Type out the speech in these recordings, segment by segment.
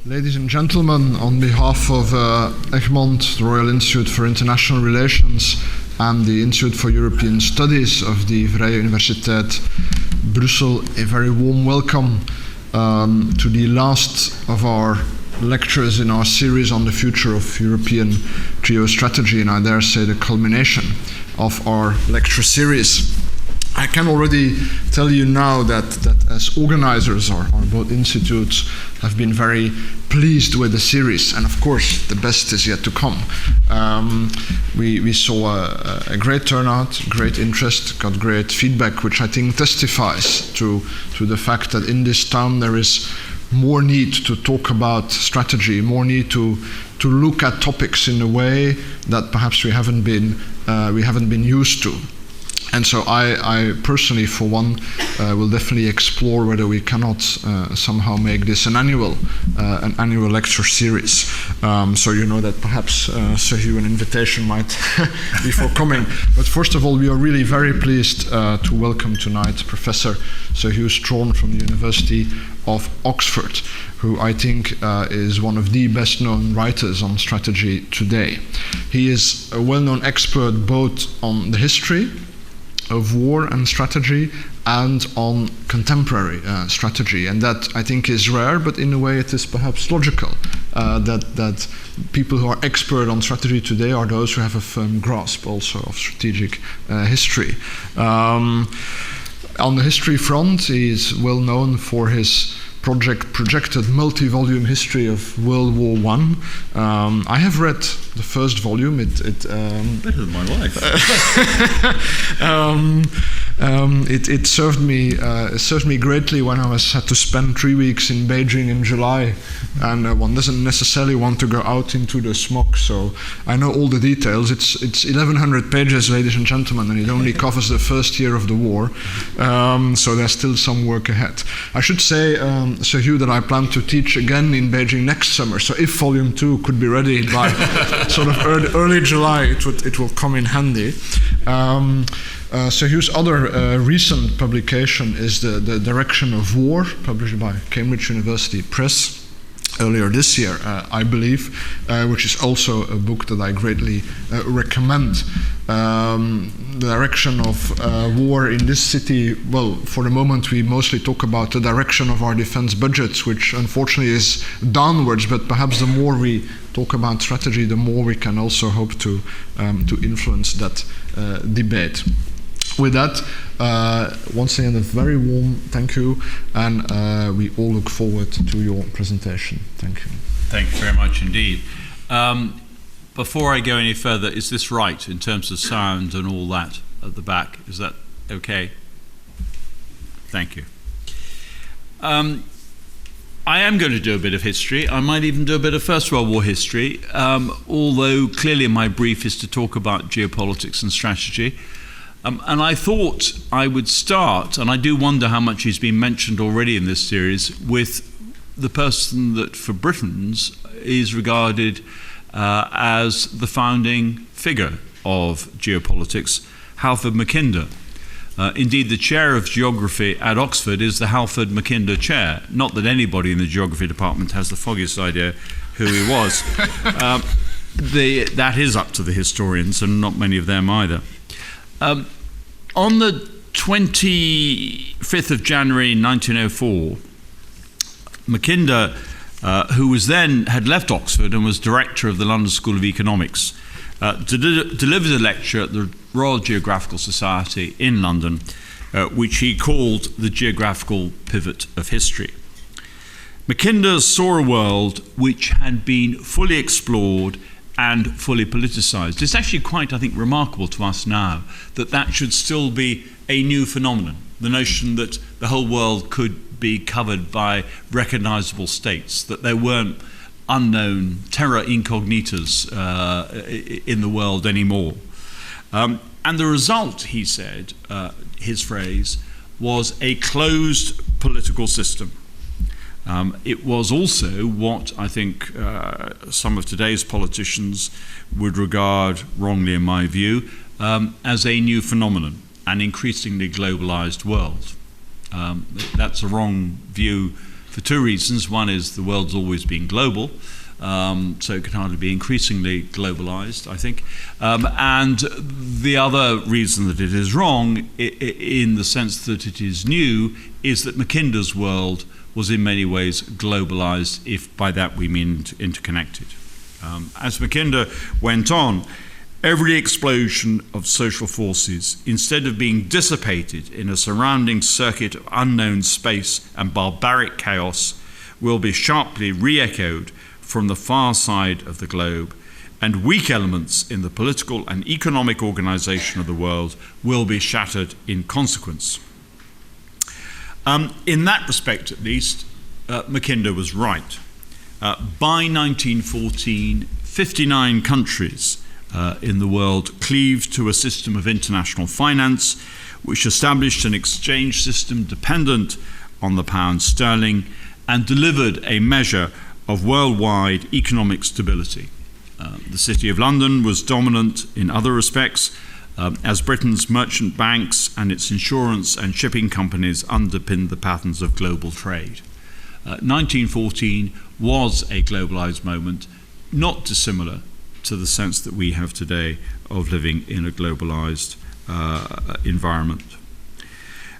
Ladies and gentlemen, on behalf of Egmont, the Royal Institute for International Relations, and the Institute for European Studies of the Vrije Universiteit Brussels, a very warm welcome to the last of our lectures in our series on the future of European geostrategy, and I dare say the culmination of our lecture series. I can already tell you now that as organizers, our both institutes have been very pleased with the series, and of course the best is yet to come. We saw a great turnout, great interest, got great feedback, which I think testifies to the fact that in this town there is more need to talk about strategy, more need to look at topics in a way that perhaps we haven't been used to. And so I personally, for one, will definitely explore whether we cannot somehow make this an annual lecture series. So you know that perhaps Sir Hew, an invitation might be forthcoming. But first of all, we are really very pleased to welcome tonight Professor Sir Hew Strachan from the University of Oxford, who I think is one of the best-known writers on strategy today. He is a well-known expert both on the history of war and strategy and on contemporary strategy, and that I think is rare, but in a way it is perhaps logical that people who are expert on strategy today are those who have a firm grasp also of strategic history. On the history front, he is well known for his projected multi-volume history of World War I. I have read the first volume. Better than my life. It served me greatly when I had to spend 3 weeks in Beijing in July, and one doesn't necessarily want to go out into the smog. So I know all the details. It's 1,100 pages, ladies and gentlemen, and it only covers the first year of the war. So there's still some work ahead. I should say, Sir Hew, that I plan to teach again in Beijing next summer. So if Volume 2 could be ready by sort of early July, it will come in handy. Sir Hew's other recent publication is the Direction of War, published by Cambridge University Press earlier this year, I believe, which is also a book that I greatly recommend. The direction of war in this city, well, for the moment we mostly talk about the direction of our defense budgets, which unfortunately is downwards, but perhaps the more we talk about strategy, the more we can also hope to influence that debate. With that, once again, a very warm thank you, and we all look forward to your presentation. Thank you. Thank you very much indeed. Before I go any further, is this right in terms of sound and all that at the back? Is that okay? Thank you. I am going to do a bit of history. I might even do a bit of First World War history, although clearly my brief is to talk about geopolitics and strategy. And I thought I would start, and I do wonder how much he's been mentioned already in this series, with the person that for Britons is regarded as the founding figure of geopolitics, Halford Mackinder. Indeed, the chair of geography at Oxford is the Halford Mackinder chair. Not that anybody in the geography department has the foggiest idea who he was. That is up to the historians, and not many of them either. On the 25th of January 1904, Mackinder, who had left Oxford and was director of the London School of Economics, delivered a lecture at the Royal Geographical Society in London, which he called the Geographical Pivot of History. Mackinder saw a world which had been fully explored and fully politicized. It's actually quite, I think, remarkable to us now that should still be a new phenomenon, the notion that the whole world could be covered by recognizable states, that there weren't unknown terra incognitas in the world anymore. And the result, he said, his phrase, was a closed political system. It was also what I think some of today's politicians would regard, wrongly in my view, as a new phenomenon, an increasingly globalized world. That's a wrong view for two reasons. One is the world's always been global, so it can hardly be increasingly globalized, I think. And the other reason that it is wrong, in the sense that it is new, is that Mackinder's world was in many ways globalized, if by that we mean interconnected. As Mackinder went on, every explosion of social forces, instead of being dissipated in a surrounding circuit of unknown space and barbaric chaos, will be sharply re-echoed from the far side of the globe, and weak elements in the political and economic organization of the world will be shattered in consequence. In that respect, at least, Mackinder was right. By 1914, 59 countries in the world cleaved to a system of international finance which established an exchange system dependent on the pound sterling and delivered a measure of worldwide economic stability. The City of London was dominant in other respects, as Britain's merchant banks and its insurance and shipping companies underpinned the patterns of global trade. 1914 was a globalized moment, not dissimilar to the sense that we have today of living in a globalized environment.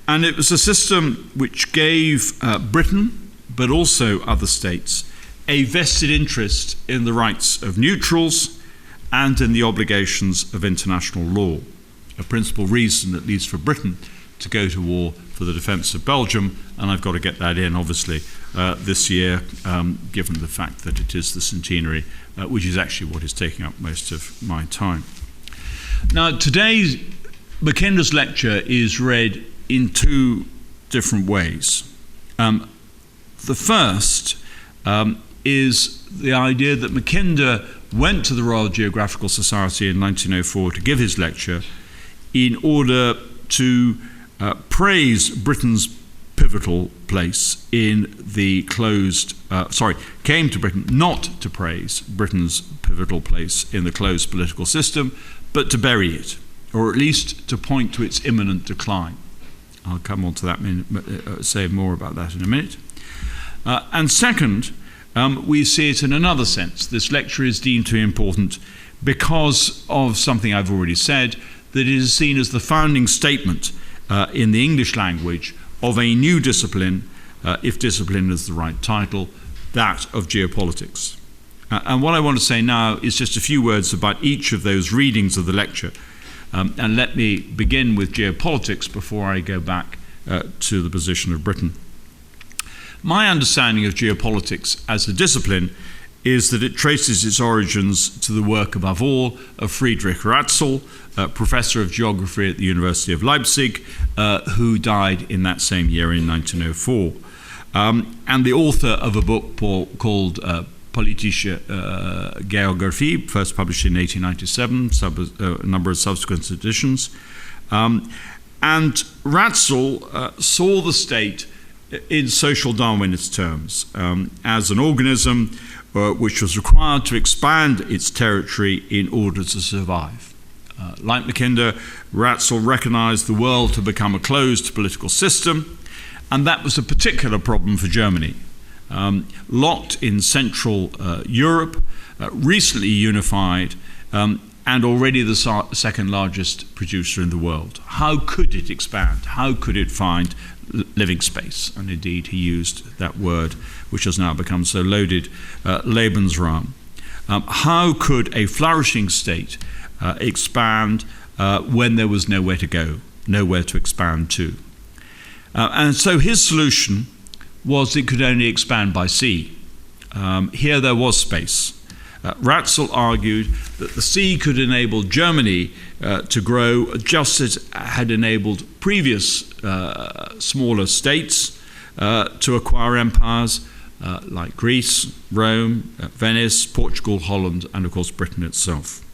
And it was a system which gave Britain, but also other states, a vested interest in the rights of neutrals and in the obligations of international law. A principal reason, at least for Britain, to go to war for the defence of Belgium, and I've got to get that in, obviously, this year, given the fact that it is the centenary, which is actually what is taking up most of my time. Now, today's Mackinder's lecture is read in two different ways. The first is the idea that Mackinder went to the Royal Geographical Society in 1904 to give his lecture in order to praise Britain's pivotal place in the closed, came to Britain not to praise Britain's pivotal place in the closed political system, but to bury it, or at least to point to its imminent decline. I'll come on to that, say more about that in a minute. And second, we see it in another sense. This lecture is deemed to be important because of something I've already said, that it is seen as the founding statement in the English language of a new discipline, if discipline is the right title, that of geopolitics. And what I want to say now is just a few words about each of those readings of the lecture. And let me begin with geopolitics before I go back to the position of Britain. My understanding of geopolitics as a discipline is that it traces its origins to the work, above all, of Friedrich Ratzel, Professor of Geography at the University of Leipzig, who died in that same year in 1904, and the author of a book called Politische Geographie, first published in 1897, a number of subsequent editions. And Ratzel saw the state in social Darwinist terms, as an organism which was required to expand its territory in order to survive. Like Mackinder, Ratzel recognized the world to become a closed political system, and that was a particular problem for Germany. Locked in Central Europe, recently unified, and already the second largest producer in the world. How could it expand? How could it find living space? And indeed, he used that word, which has now become so loaded, Lebensraum. How could a flourishing state expand when there was nowhere to go, nowhere to expand to? And so his solution was it could only expand by sea. Here there was space. Ratzel argued that the sea could enable Germany to grow just as it had enabled previous smaller states to acquire empires like Greece, Rome, Venice, Portugal, Holland, and of course Britain itself.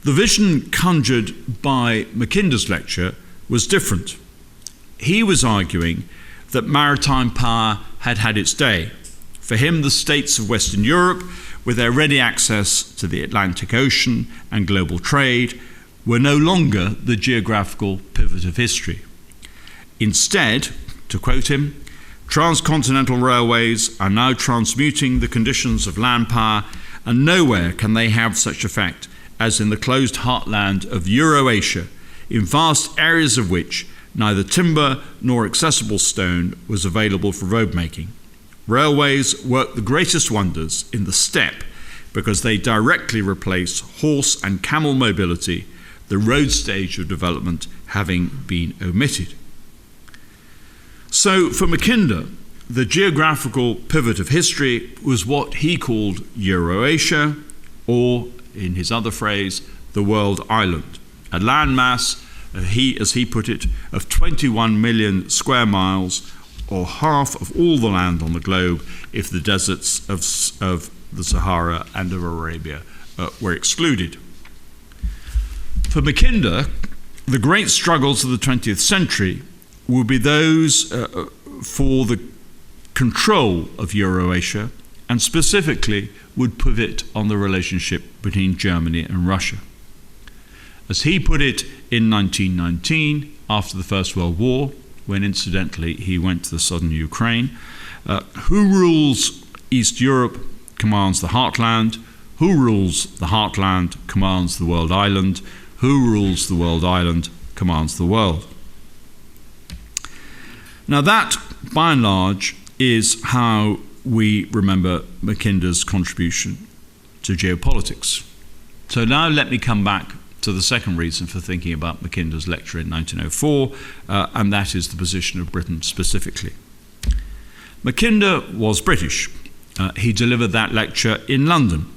The vision conjured by Mackinder's lecture was different. He was arguing that maritime power had had its day. For him, the states of Western Europe, with their ready access to the Atlantic Ocean and global trade, were no longer the geographical pivot of history. Instead, to quote him, Transcontinental railways are now transmuting the conditions of land power, and nowhere can they have such effect as in the closed heartland of Euro-Asia, in vast areas of which neither timber nor accessible stone was available for road making. Railways work the greatest wonders in the steppe because they directly replace horse and camel mobility, the road stage of development having been omitted. So for Mackinder, the geographical pivot of history was what he called Euro-Asia, or in his other phrase, the world island, a landmass, as he put it, of 21 million square miles, or half of all the land on the globe if the deserts of the Sahara and of Arabia were excluded. For Mackinder, the great struggles of the 20th century will be those for the control of Euro-Asia, and specifically would pivot on the relationship between Germany and Russia. As he put it in 1919, after the First World War, when incidentally he went to the southern Ukraine, who rules East Europe commands the heartland, who rules the heartland commands the world island, who rules the world island commands the world. Now that, by and large, is how we remember Mackinder's contribution to geopolitics. So now let me come back to the second reason for thinking about Mackinder's lecture in 1904, and that is the position of Britain specifically. Mackinder was British. He delivered that lecture in London,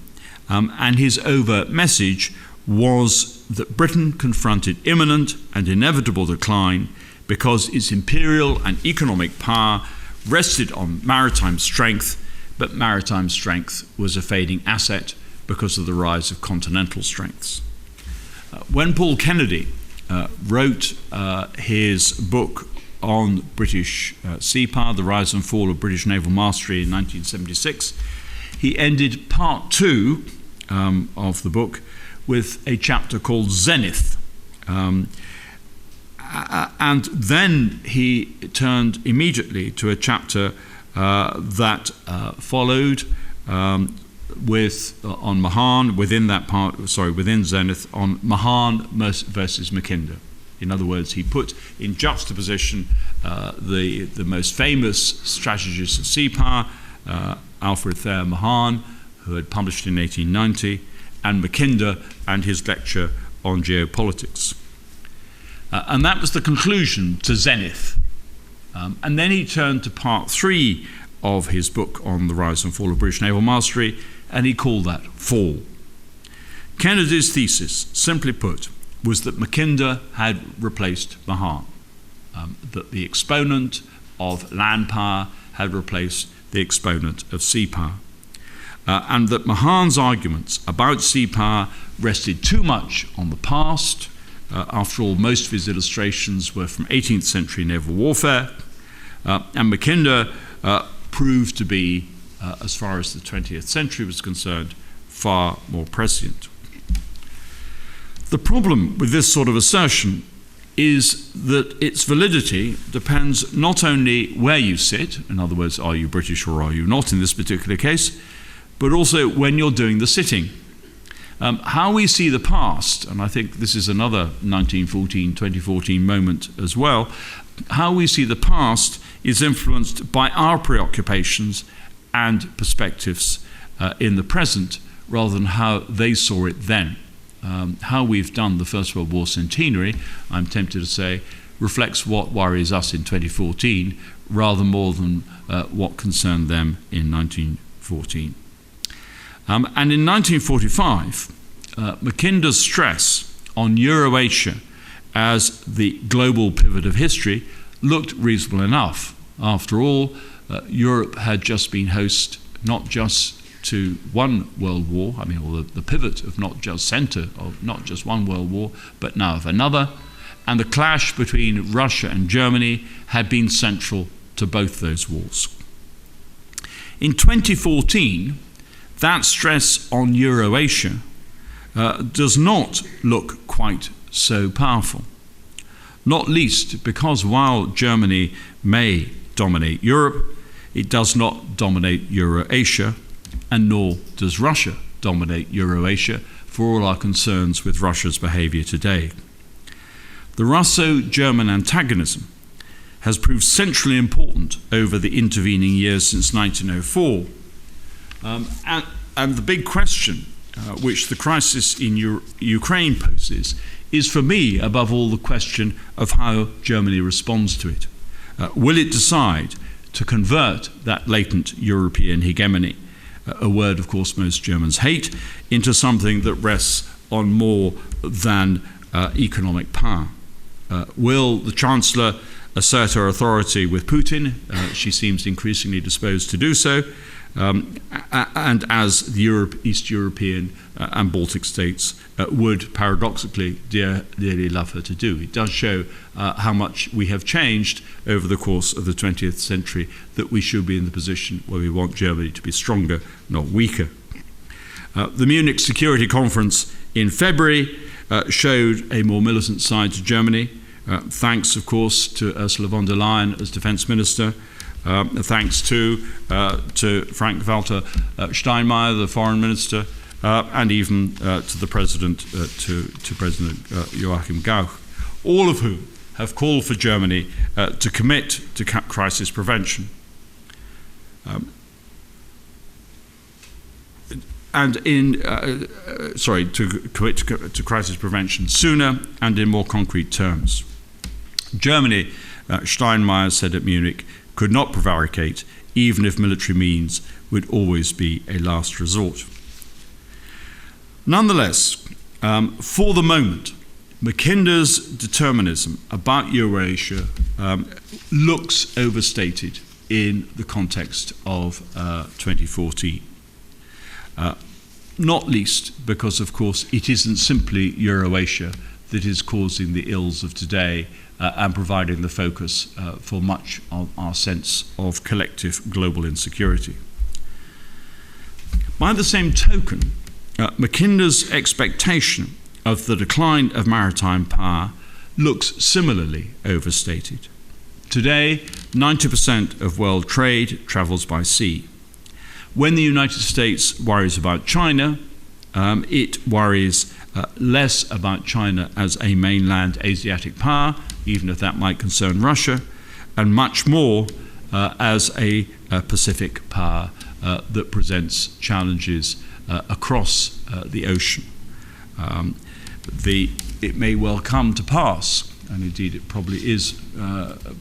and his overt message was that Britain confronted imminent and inevitable decline because its imperial and economic power rested on maritime strength, but maritime strength was a fading asset because of the rise of continental strengths. When Paul Kennedy wrote his book on British sea power, The Rise and Fall of British Naval Mastery in 1976, he ended part 2 of the book with a chapter called Zenith. And then he turned immediately to a chapter that followed on Mahan, within Zenith, on Mahan versus Mackinder. In other words, he put in juxtaposition the most famous strategist of sea power, Alfred Thayer Mahan, who had published in 1890, and Mackinder and his lecture on geopolitics. And that was the conclusion to Zenith. And then he turned to part 3 of his book on the rise and fall of British naval mastery, and he called that Fall. Kennedy's thesis, simply put, was that Mackinder had replaced Mahan, that the exponent of land power had replaced the exponent of sea power, and that Mahan's arguments about sea power rested too much on the past. After all, most of his illustrations were from 18th century naval warfare, and Mackinder proved to be, as far as the 20th century was concerned, far more prescient. The problem with this sort of assertion is that its validity depends not only where you sit, in other words, are you British or are you not in this particular case, but also when you're doing the sitting. How we see the past, and I think this is another 2014 moment as well, how we see the past is influenced by our preoccupations and perspectives in the present rather than how they saw it then. How we've done the First World War centenary, I'm tempted to say, reflects what worries us in 2014 rather more than what concerned them in 1914. And in 1945, Mackinder's stress on Euro-Asia as the global pivot of history looked reasonable enough. After all, Europe had just been host not just to one world war, or the pivot of not just center of not just one world war, but now of another, and the clash between Russia and Germany had been central to both those wars. In 2014, that stress on Euro-Asia does not look quite so powerful, not least because while Germany may dominate Europe, it does not dominate Eurasia, and nor does Russia dominate Eurasia, for all our concerns with Russia's behaviour today. The Russo-German antagonism has proved centrally important over the intervening years since 1904. And the big question which the crisis in Ukraine poses is, for me, above all, the question of how Germany responds to it. Will it decide to convert that latent European hegemony, a word, of course, most Germans hate, into something that rests on more than economic power? Will the Chancellor assert her authority with Putin? She seems increasingly disposed to do so. And as the East European and Baltic states would paradoxically dearly love her to do. It does show how much we have changed over the course of the 20th century, that we should be in the position where we want Germany to be stronger, not weaker. The Munich Security Conference in February showed a more militant side to Germany, thanks, of course, to Ursula von der Leyen as Defence Minister, thanks to Frank-Walter Steinmeier, the Foreign Minister, and even to the President, to President Joachim Gauck, all of whom have called for Germany to commit to crisis prevention. To commit to crisis prevention sooner and in more concrete terms. Germany, Steinmeier said at Munich, could not prevaricate, even if military means would always be a last resort. Nonetheless, for the moment, Mackinder's determinism about Eurasia looks overstated in the context of 2014. Not least because, of course, it isn't simply Eurasia that is causing the ills of today and providing the focus for much of our sense of collective global insecurity. By the same token, Mackinder's expectation of the decline of maritime power looks similarly overstated. Today, 90% of world trade travels by sea. When the United States worries about China, it worries less about China as a mainland Asiatic power, even if that might concern Russia, and much more as a Pacific power that presents challenges across the ocean. It may well come to pass, and indeed it probably is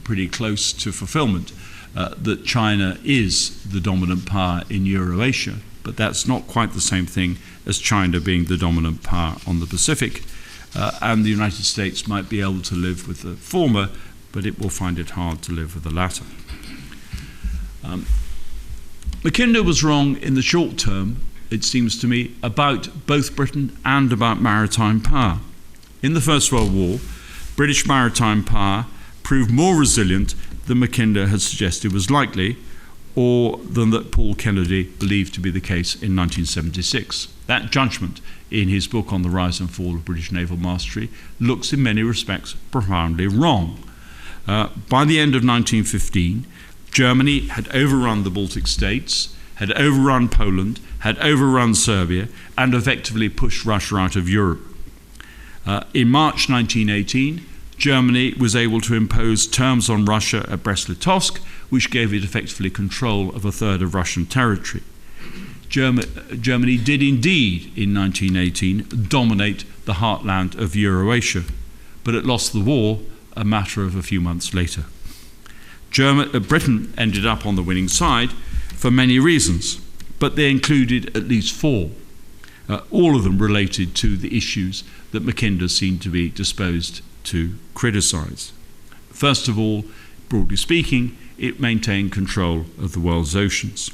pretty close to fulfillment, that China is the dominant power in Eurasia, but that's not quite the same thing as China being the dominant power on the Pacific. And the United States might be able to live with the former, but it will find it hard to live with the latter. Mackinder was wrong in the short term, it seems to me, about both Britain and about maritime power. In the First World War, British maritime power proved more resilient than Mackinder had suggested was likely, or than that Paul Kennedy believed to be the case in 1976. That judgment, in his book on the rise and fall of British naval mastery, looks in many respects profoundly wrong. By the end of 1915, Germany had overrun the Baltic states, had overrun Poland, had overrun Serbia, and effectively pushed Russia out of Europe. In March 1918, Germany was able to impose terms on Russia at Brest-Litovsk, which gave it effectively control of a third of Russian territory. Germany did indeed, in 1918, dominate the heartland of Eurasia, but it lost the war a matter of a few months later. Britain ended up on the winning side for many reasons, but they included at least four, all of them related to the issues that Mackinder seemed to be disposed to criticise. First of all, broadly speaking, it maintained control of the world's oceans.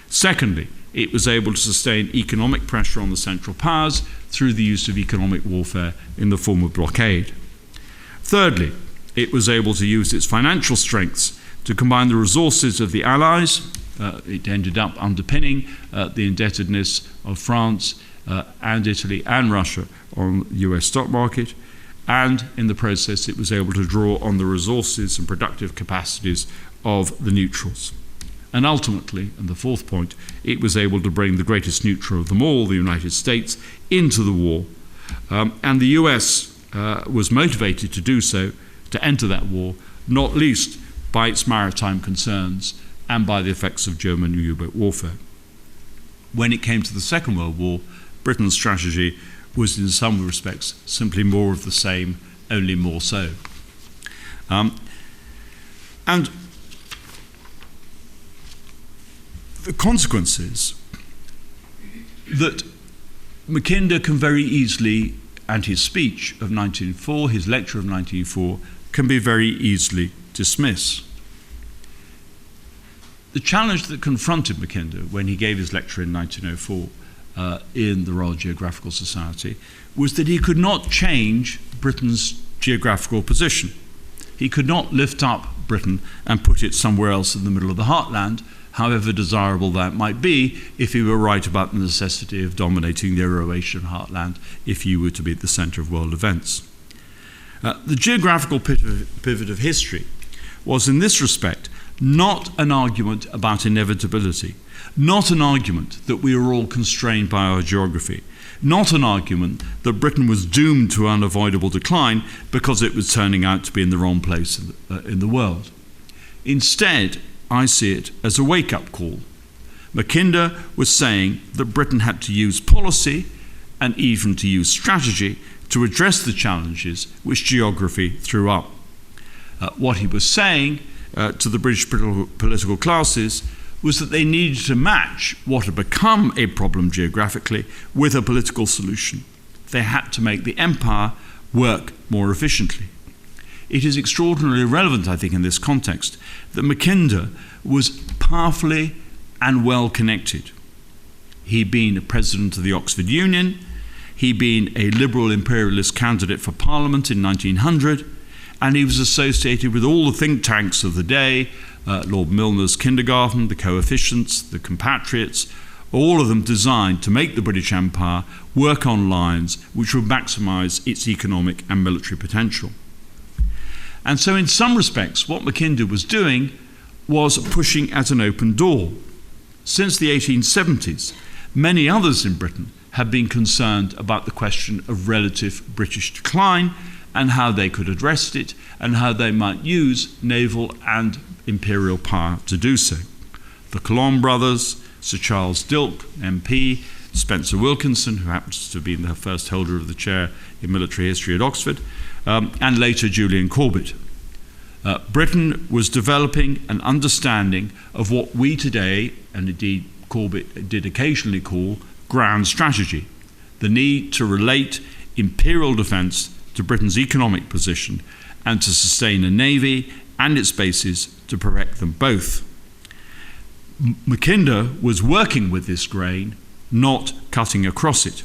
Secondly, it was able to sustain economic pressure on the Central Powers through the use of economic warfare in the form of blockade. Thirdly, it was able to use its financial strengths to combine the resources of the Allies. It ended up underpinning the indebtedness of France and Italy and Russia on the US stock market, and in the process it was able to draw on the resources and productive capacities of the neutrals. And ultimately, and the fourth point, it was able to bring the greatest neutral of them all, the United States, into the war. And the US was motivated to do so, to enter that war, not least by its maritime concerns and by the effects of German U-boat warfare. When it came to the Second World War, Britain's strategy was in some respects simply more of the same, only more so. And the consequences that Mackinder can very easily, and his speech of 1904, his lecture of 1904, can be very easily dismissed. The challenge that confronted Mackinder when he gave his lecture in 1904 in the Royal Geographical Society was that he could not change Britain's geographical position. He could not lift up Britain and put it somewhere else in the middle of the heartland, however desirable that might be, if he were right about the necessity of dominating the Eurasian heartland if you were to be at the centre of world events. The geographical pivot of history was in this respect not an argument about inevitability, not an argument that we are all constrained by our geography, not an argument that Britain was doomed to unavoidable decline because it was turning out to be in the wrong place in the world. Instead, I see it as a wake-up call. Mackinder was saying that Britain had to use policy and even to use strategy to address the challenges which geography threw up. What he was saying to the British political classes was that they needed to match what had become a problem geographically with a political solution. They had to make the empire work more efficiently. It is extraordinarily relevant, I think, in this context, that Mackinder was powerfully and well connected. He'd been a president of the Oxford Union, he'd been a liberal imperialist candidate for Parliament in 1900, and he was associated with all the think tanks of the day, Lord Milner's Kindergarten, the Coefficients, the Compatriots, all of them designed to make the British Empire work on lines which would maximise its economic and military potential. And so in some respects, what Mackinder was doing was pushing at an open door. Since the 1870s, many others in Britain had been concerned about the question of relative British decline and how they could address it and how they might use naval and imperial power to do so. The Colomb brothers, Sir Charles Dilke, MP, Spencer Wilkinson, who happens to be the first holder of the chair in military history at Oxford, and later Julian Corbett. Britain was developing an understanding of what we today, and indeed Corbett did occasionally call, grand strategy, the need to relate imperial defence to Britain's economic position and to sustain a navy and its bases to protect them both. Mackinder was working with this grain, not cutting across it.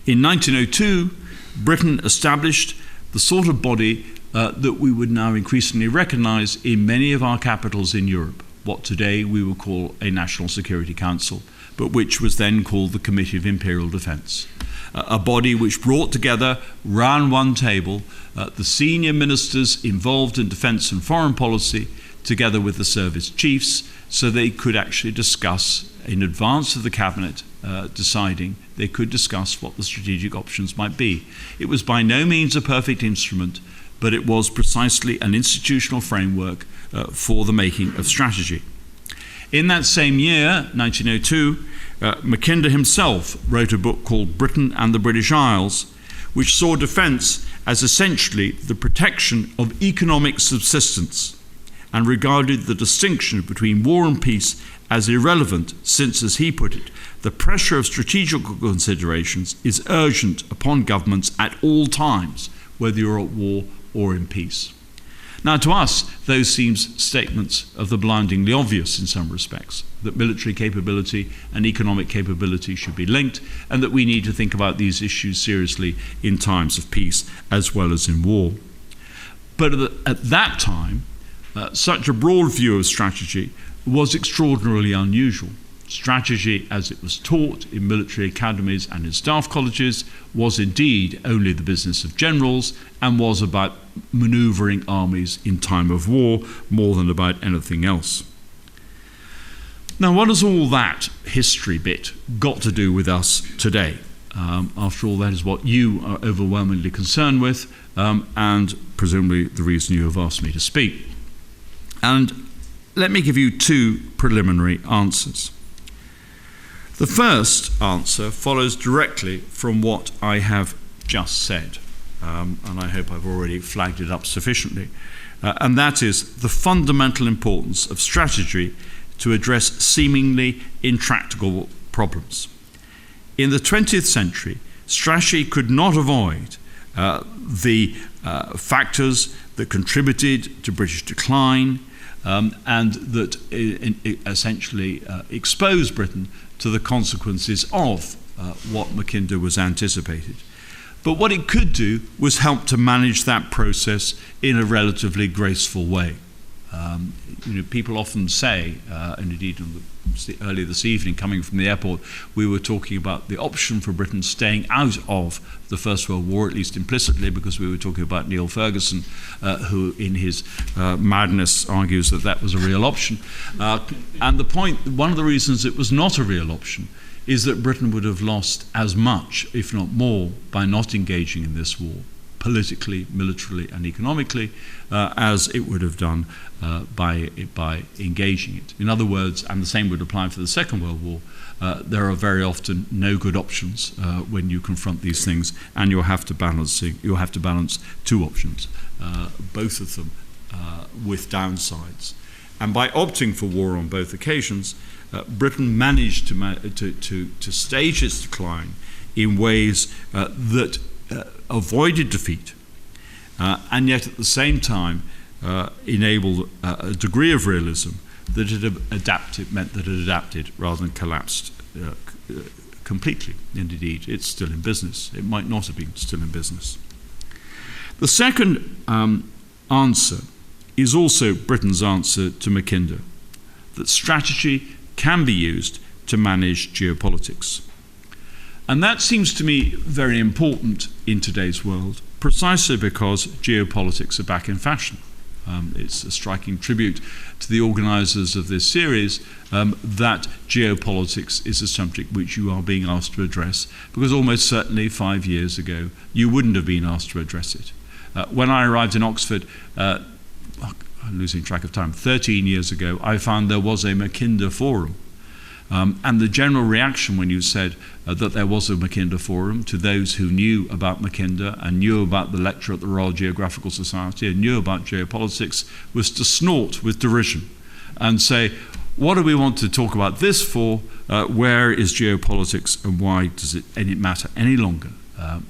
In 1902, Britain established the sort of body that we would now increasingly recognise in many of our capitals in Europe, what today we would call a National Security Council, but which was then called the Committee of Imperial Defence, a body which brought together round one table the senior ministers involved in defence and foreign policy, together with the service chiefs, so they could actually discuss, in advance of the cabinet deciding, they could discuss what the strategic options might be. It was by no means a perfect instrument, but it was precisely an institutional framework for the making of strategy. In that same year, 1902, Mackinder himself wrote a book called Britain and the British Isles, which saw defence as essentially the protection of economic subsistence and regarded the distinction between war and peace as irrelevant since, as he put it, the pressure of strategical considerations is urgent upon governments at all times, whether you're at war or in peace. Now, to us, those seem statements of the blindingly obvious in some respects, that military capability and economic capability should be linked, and that we need to think about these issues seriously in times of peace as well as in war. But at that time, such a broad view of strategy was extraordinarily unusual. Strategy, as it was taught in military academies and in staff colleges, was indeed only the business of generals and was about manoeuvring armies in time of war more than about anything else. Now, what has all that history bit got to do with us today? After all, that is what you are overwhelmingly concerned with, and presumably the reason you have asked me to speak. And let me give you two preliminary answers. The first answer follows directly from what I have just said, and I hope I've already flagged it up sufficiently, and that is the fundamental importance of strategy to address seemingly intractable problems. In the 20th century, strategy could not avoid the factors that contributed to British decline and that essentially exposed Britain to the consequences of what Mackinder was anticipated. But what it could do was help to manage that process in a relatively graceful way. People often say, and indeed earlier this evening coming from the airport, we were talking about the option for Britain staying out of the First World War, at least implicitly, because we were talking about Neil Ferguson, who in his madness argues that that was a real option. And one of the reasons it was not a real option is that Britain would have lost as much, if not more, by not engaging in this war, politically, militarily, and economically, as it would have done by engaging it. In other words, and the same would apply for the Second World War, there are very often no good options when you confront these things, and you'll have to balance two options, both of them with downsides. And by opting for war on both occasions, Britain managed to stage its decline in ways that avoided defeat, and yet at the same time enabled a degree of realism that meant that it adapted rather than collapsed completely. And indeed, it's still in business. It might not have been still in business. The second answer is also Britain's answer to Mackinder, that strategy can be used to manage geopolitics. And that seems to me very important in today's world, precisely because geopolitics are back in fashion. It's a striking tribute to the organisers of this series that geopolitics is a subject which you are being asked to address, because almost certainly 5 years ago you wouldn't have been asked to address it. When I arrived in Oxford, I'm losing track of time, 13 years ago, I found there was a Mackinder Forum. And the general reaction when you said that there was a Mackinder Forum to those who knew about Mackinder and knew about the lecture at the Royal Geographical Society and knew about geopolitics was to snort with derision and say, what do we want to talk about this for? Where is geopolitics and why does it matter any longer?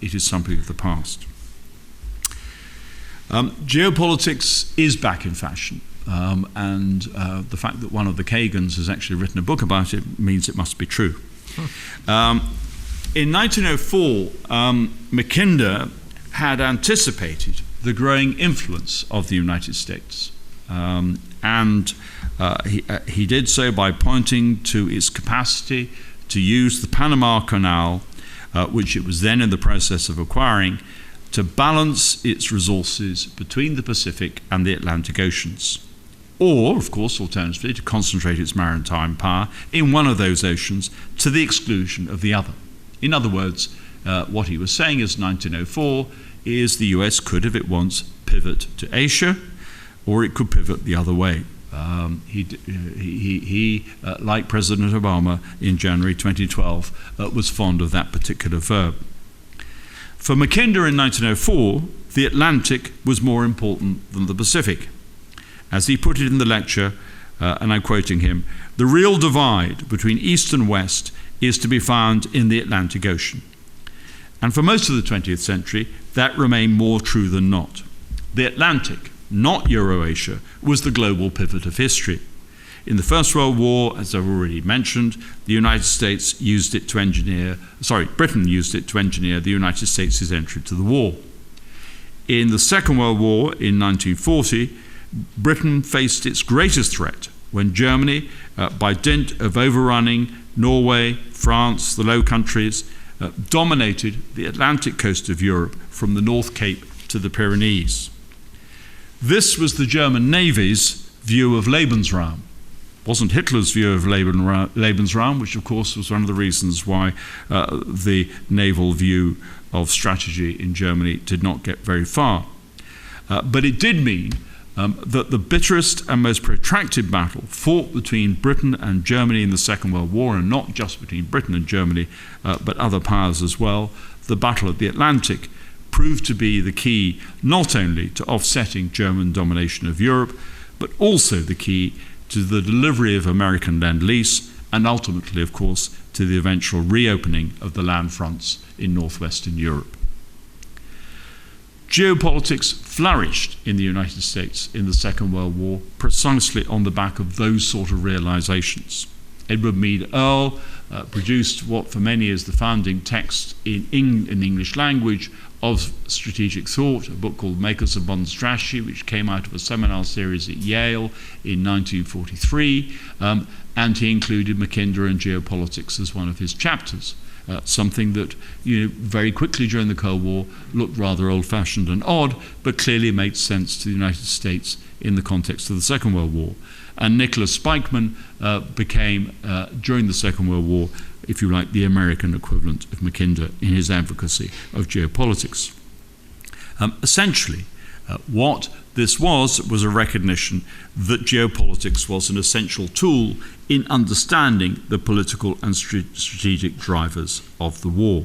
It is something of the past. Geopolitics is back in fashion. And the fact that one of the Kagans has actually written a book about it means it must be true. In 1904, Mackinder had anticipated the growing influence of the United States. And he did so by pointing to its capacity to use the Panama Canal, which it was then in the process of acquiring, to balance its resources between the Pacific and the Atlantic Oceans. Or, of course, alternatively, to concentrate its maritime power in one of those oceans to the exclusion of the other. In other words, what he was saying is 1904 is the US could, if it wants, pivot to Asia, or it could pivot the other way. He like President Obama in January 2012, was fond of that particular verb. For Mackinder in 1904, the Atlantic was more important than the Pacific. As he put it in the lecture, and I'm quoting him, the real divide between East and West is to be found in the Atlantic Ocean. And for most of the 20th century, that remained more true than not. The Atlantic, not Eurasia, was the global pivot of history. In the First World War, as I've already mentioned, Britain used it to engineer the United States' entry to the war. In the Second World War in 1940, Britain faced its greatest threat when Germany, by dint of overrunning Norway, France, the Low Countries, dominated the Atlantic coast of Europe from the North Cape to the Pyrenees. This was the German Navy's view of Lebensraum. It wasn't Hitler's view of Lebensraum, which of course was one of the reasons why the naval view of strategy in Germany did not get very far. But it did mean that the bitterest and most protracted battle fought between Britain and Germany in the Second World War, and not just between Britain and Germany, but other powers as well, the Battle of the Atlantic, proved to be the key not only to offsetting German domination of Europe, but also the key to the delivery of American Lend-Lease, and ultimately, of course, to the eventual reopening of the land fronts in northwestern Europe. Geopolitics flourished in the United States in the Second World War precisely on the back of those sort of realizations. Edward Mead Earle produced what for many is the founding text in English language of strategic thought, a book called Makers of Modern Strategy, which came out of a seminar series at Yale in 1943, and he included Mackinder and Geopolitics as one of his chapters. Something that, very quickly during the Cold War looked rather old-fashioned and odd, but clearly made sense to the United States in the context of the Second World War. And Nicholas Spikeman became, during the Second World War, if you like, the American equivalent of Mackinder in his advocacy of geopolitics. Essentially, what this was a recognition that geopolitics was an essential tool in understanding the political and strategic drivers of the war.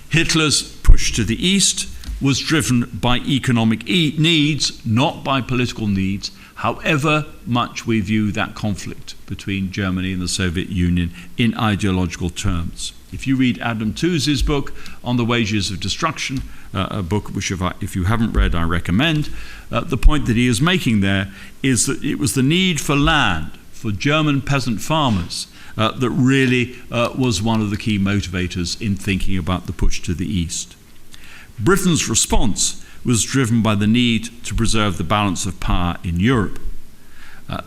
Hitler's push to the east was driven by economic needs, not by political needs, however much we view that conflict between Germany and the Soviet Union in ideological terms. If you read Adam Tooze's book on the wages of destruction, a book which if you haven't read, I recommend, the point that he is making there is that it was the need for land for German peasant farmers that really was one of the key motivators in thinking about the push to the east. Britain's response was driven by the need to preserve the balance of power in Europe.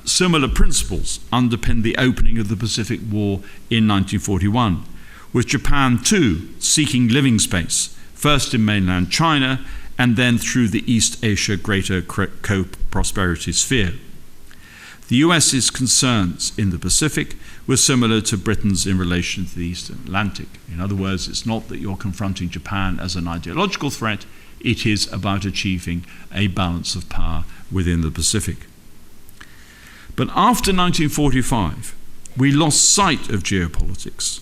Similar principles underpinned the opening of the Pacific War in 1941, with Japan too seeking living space, first in mainland China and then through the East Asia Greater Co-Prosperity Sphere. The US's concerns in the Pacific were similar to Britain's in relation to the Eastern Atlantic. In other words, it's not that you're confronting Japan as an ideological threat, it is about achieving a balance of power within the Pacific. But after 1945, we lost sight of geopolitics.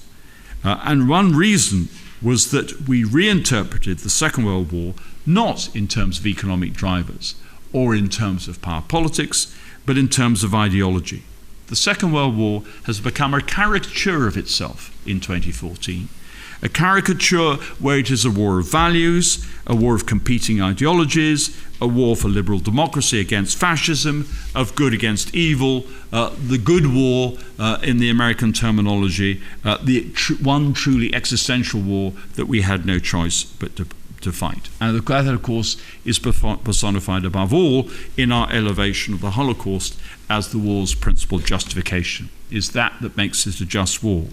And one reason was that we reinterpreted the Second World War not in terms of economic drivers or in terms of power politics, but in terms of ideology. The Second World War has become a caricature of itself in 2014. A caricature where it is a war of values, a war of competing ideologies, a war for liberal democracy against fascism, of good against evil, the good war in the American terminology, one truly existential war that we had no choice but to fight. And that, of course, is personified above all in our elevation of the Holocaust as the war's principal justification. Is that makes it a just war.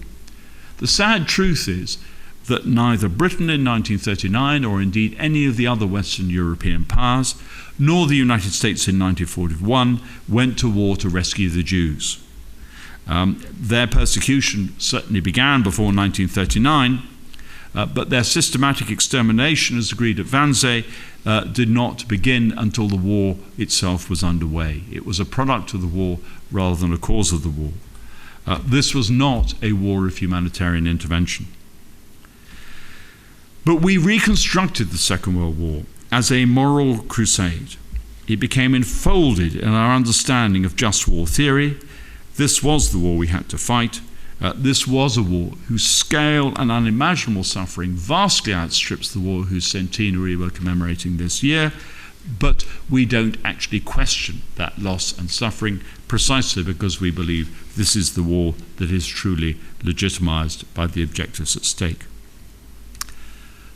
The sad truth is that neither Britain in 1939 or indeed any of the other Western European powers, nor the United States in 1941 went to war to rescue the Jews. Their persecution certainly began before 1939, but their systematic extermination, as agreed at Wannsee, did not begin until the war itself was underway. It was a product of the war rather than a cause of the war. This was not a war of humanitarian intervention. But we reconstructed the Second World War as a moral crusade. It became enfolded in our understanding of just war theory. This was the war we had to fight. This was a war whose scale and unimaginable suffering vastly outstrips the war whose centenary we're commemorating this year, but we don't actually question that loss and suffering precisely because we believe this is the war that is truly legitimized by the objectives at stake.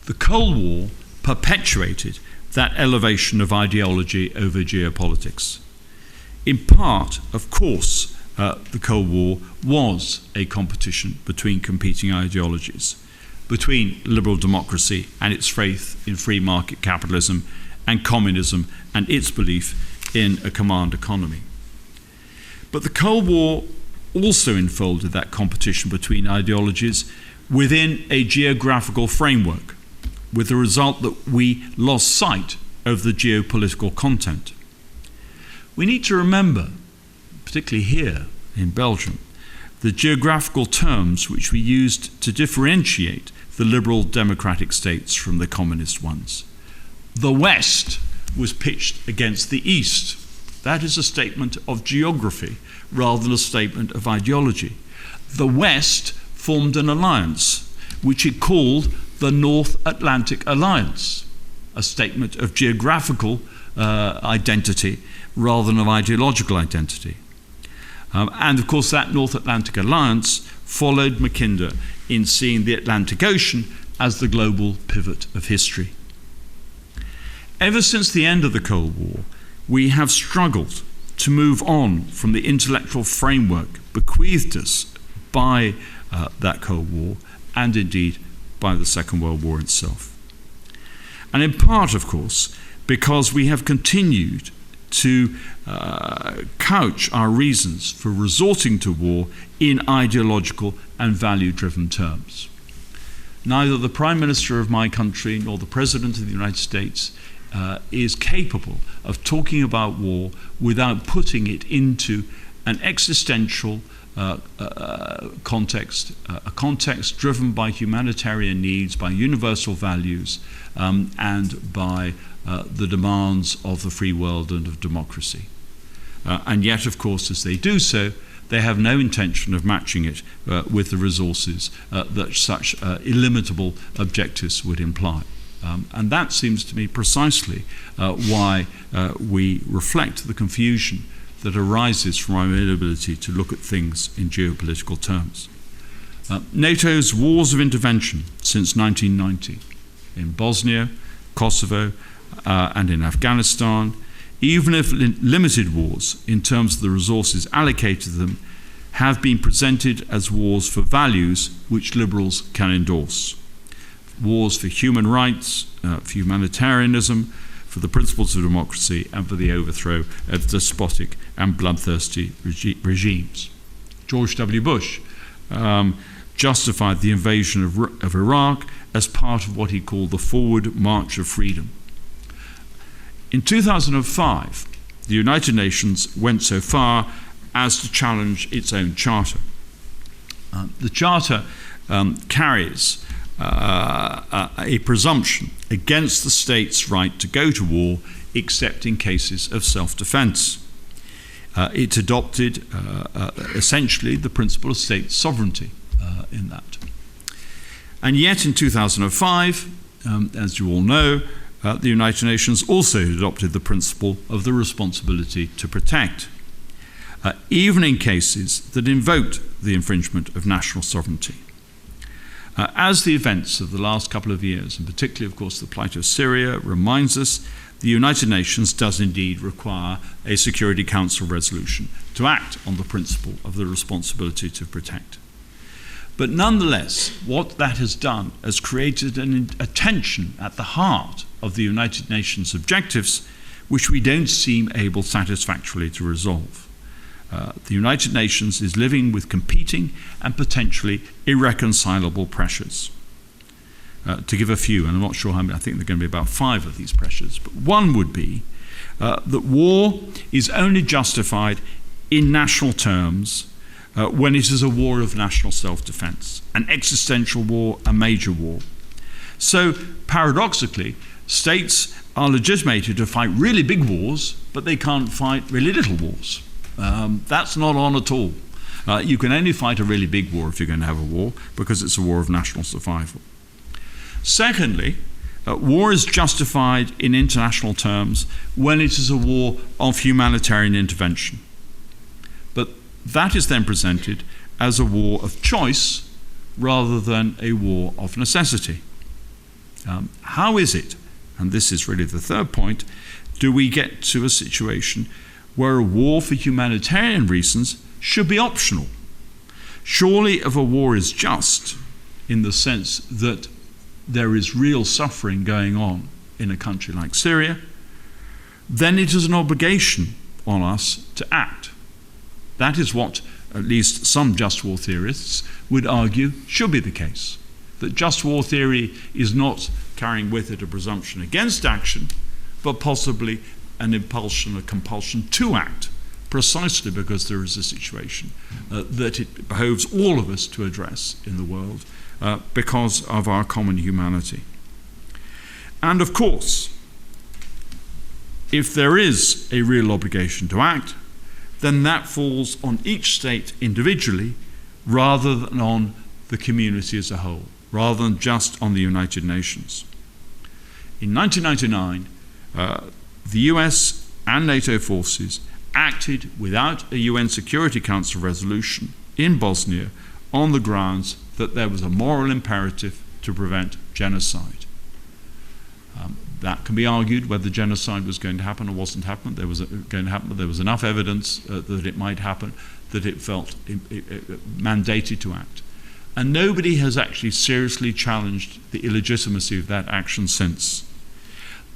The Cold War perpetuated that elevation of ideology over geopolitics. In part, of course, the Cold War was a competition between competing ideologies, between liberal democracy and its faith in free market capitalism, and communism and its belief in a command economy. But the Cold War also enfolded that competition between ideologies within a geographical framework, with the result that we lost sight of the geopolitical content. We need to remember, particularly here in Belgium, the geographical terms which we used to differentiate the liberal democratic states from the communist ones. The West was pitched against the East. That is a statement of geography rather than a statement of ideology. The West formed an alliance which it called the North Atlantic Alliance, a statement of geographical identity rather than of ideological identity. And of course that North Atlantic Alliance followed Mackinder in seeing the Atlantic Ocean as the global pivot of history. Ever since the end of the Cold War, we have struggled to move on from the intellectual framework bequeathed us by that Cold War, and indeed by the Second World War itself. And in part, of course, because we have continued to couch our reasons for resorting to war in ideological and value-driven terms. Neither the Prime Minister of my country nor the President of the United States is capable of talking about war without putting it into an existential context, a context driven by humanitarian needs, by universal values, and by the demands of the free world and of democracy. And yet, of course, as they do so, they have no intention of matching it with the resources that such illimitable objectives would imply. And that seems to me precisely why we reflect the confusion that arises from our inability to look at things in geopolitical terms. NATO's wars of intervention since 1990 in Bosnia, Kosovo, and in Afghanistan, even if limited wars in terms of the resources allocated to them, have been presented as wars for values which liberals can endorse. Wars for human rights, for humanitarianism, for the principles of democracy, and for the overthrow of despotic and bloodthirsty regimes. George W. Bush justified the invasion of Iraq as part of what he called the Forward March of Freedom. In 2005, the United Nations went so far as to challenge its own charter. The charter carries a presumption against the state's right to go to war except in cases of self-defense. It adopted essentially the principle of state sovereignty in that. And yet in 2005, as you all know, the United Nations also adopted the principle of the responsibility to protect, even in cases that invoked the infringement of national sovereignty. As the events of the last couple of years, and particularly, of course, the plight of Syria, reminds us, the United Nations does indeed require a Security Council resolution to act on the principle of the responsibility to protect. But nonetheless, what that has done has created a tension at the heart of the United Nations objectives, which we don't seem able satisfactorily to resolve. The United Nations is living with competing and potentially irreconcilable pressures. To give a few, and I'm not sure how many, I think there are going to be about 5 of these pressures, but one would be that war is only justified in national terms when it is a war of national self-defense, an existential war, a major war. So, paradoxically, states are legitimated to fight really big wars, but they can't fight really little wars. That's not on at all. You can only fight a really big war if you're going to have a war, because it's a war of national survival. Secondly, war is justified in international terms when it is a war of humanitarian intervention. But that is then presented as a war of choice rather than a war of necessity. How is it, and this is really the third point, do we get to a situation where a war for humanitarian reasons should be optional. Surely if a war is just, in the sense that there is real suffering going on in a country like Syria, then it is an obligation on us to act. That is what at least some just war theorists would argue should be the case. That just war theory is not carrying with it a presumption against action, but possibly an impulsion, a compulsion to act, precisely because there is a situation that it behoves all of us to address in the world because of our common humanity. And of course, if there is a real obligation to act, then that falls on each state individually rather than on the community as a whole, rather than just on the United Nations. In 1999, the US and NATO forces acted without a UN Security Council resolution in Bosnia on the grounds that there was a moral imperative to prevent genocide. That can be argued whether genocide was going to happen or wasn't happen. There was going to happen, but there was enough evidence that it might happen that it felt mandated to act. And nobody has actually seriously challenged the illegitimacy of that action since.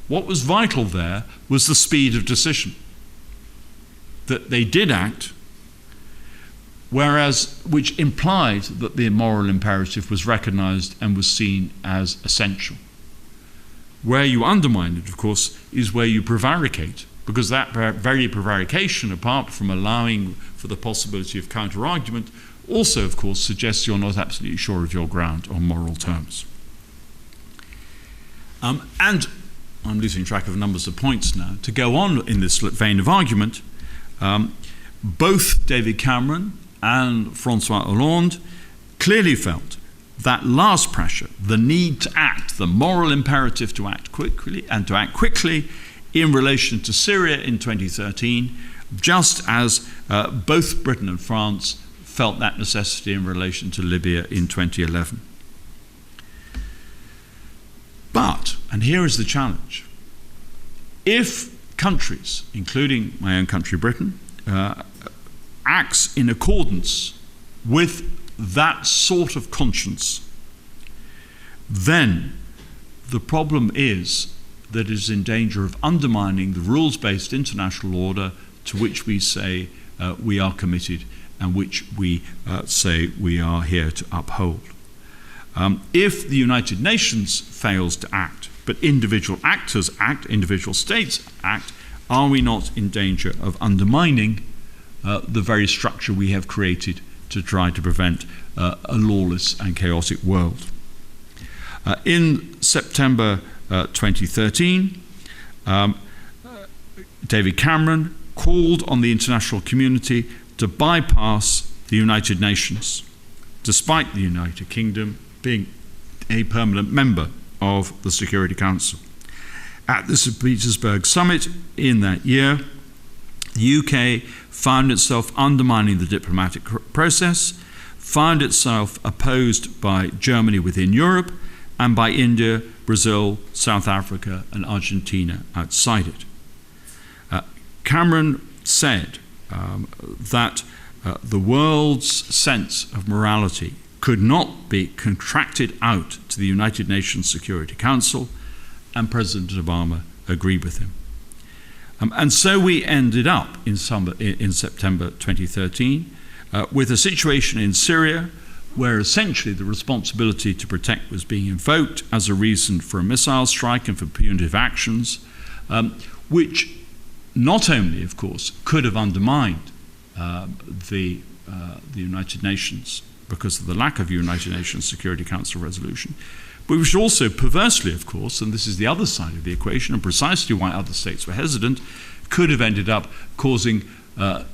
What was vital there was the speed of decision. That they did act, which implied that the moral imperative was recognized and was seen as essential. Where you undermine it, of course, is where you prevaricate, because that very prevarication, apart from allowing for the possibility of counter-argument, also, of course, suggests you're not absolutely sure of your ground on moral terms. And I'm losing track of numbers of points now. To go on in this vein of argument, both David Cameron and Francois Hollande clearly felt that last pressure, the need to act, the moral imperative to act quickly and to act quickly in relation to Syria in 2013, just as both Britain and France felt that necessity in relation to Libya in 2011. But, and here is the challenge, if countries, including my own country Britain, acts in accordance with that sort of conscience, then the problem is that it is in danger of undermining the rules-based international order to which we say we are committed and which we say we are here to uphold. If the United Nations fails to act, but individual actors act, individual states act, are we not in danger of undermining the very structure we have created to try to prevent a lawless and chaotic world? In September 2013, David Cameron called on the international community to bypass the United Nations, despite the United Kingdom being a permanent member of the Security Council. At the St. Petersburg summit in that year, the UK found itself undermining the diplomatic process, found itself opposed by Germany within Europe and by India, Brazil, South Africa and Argentina outside it. Cameron said that the world's sense of morality could not be contracted out to the United Nations Security Council, and President Obama agreed with him. And so we ended up in September 2013 with a situation in Syria where essentially the responsibility to protect was being invoked as a reason for a missile strike and for punitive actions, which not only, of course, could have undermined the United Nations because of the lack of United Nations Security Council resolution, but which also perversely, of course, and this is the other side of the equation and precisely why other states were hesitant, could have ended up causing